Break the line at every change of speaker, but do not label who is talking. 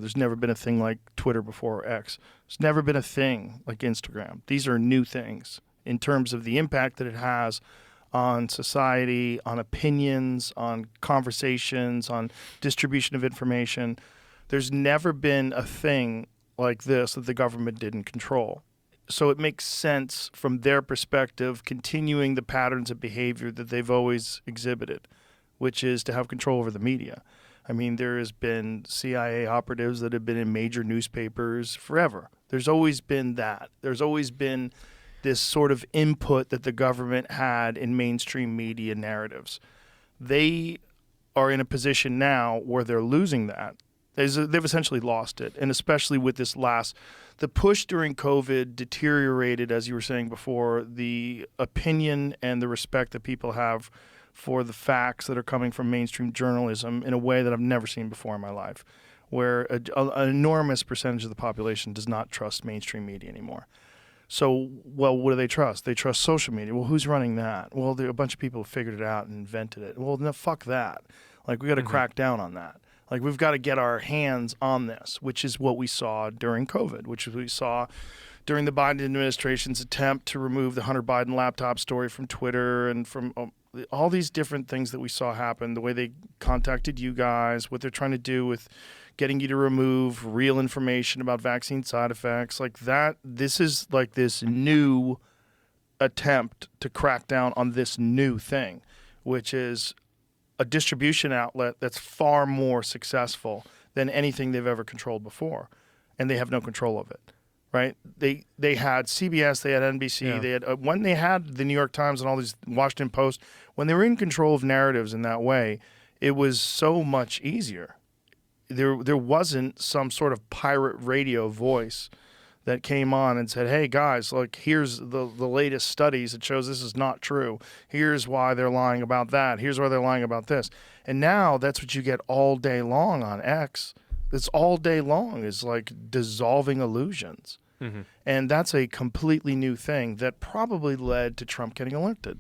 There's never been a thing like Twitter before, or X. There's never been a thing like Instagram. These are new things in terms of the impact that it has on society, on opinions, on conversations, on distribution of information. There's never been a thing like this that the government didn't control. So it makes sense from their perspective, continuing the patterns of behavior that they've always exhibited, which is to have control over the media. I mean, there has been CIA operatives that have been in major newspapers forever. There's always been that. There's always been this sort of input that the government had in mainstream media narratives. They are in a position now where they're losing that. They've essentially lost it. And especially with this the push during COVID deteriorated, as you were saying before, the opinion and the respect that people have for the facts that are coming from mainstream journalism in a way that I've never seen before in my life, where an enormous percentage of the population does not trust mainstream media anymore. So, well, what do they trust? They trust social media. Well, who's running that? Well, there are a bunch of people who figured it out and invented it. Well, no, fuck that. Like, we got to crack down on that. Like, we've got to get our hands on this, which is what we saw during COVID, which we saw during the Biden administration's attempt to remove the Hunter Biden laptop story from Twitter and from all these different things that we saw happen, the way they contacted you guys, what they're trying to do with getting you to remove real information about vaccine side effects, like that. This is like this new attempt to crack down on this new thing, which is a distribution outlet that's far more successful than anything they've ever controlled before, and they have no control of it. Right? They had CBS, they had NBC, they had when they had the New York Times and all these Washington Post, when they were in control of narratives in that way, it was so much easier. There wasn't some sort of pirate radio voice that came on and said, "Hey guys, look, here's the latest studies that shows this is not true. Here's why they're lying about that. Here's why they're lying about this." And now that's what you get all day long on X. It's all day long is like dissolving illusions. And that's a completely new thing that probably led to Trump getting elected.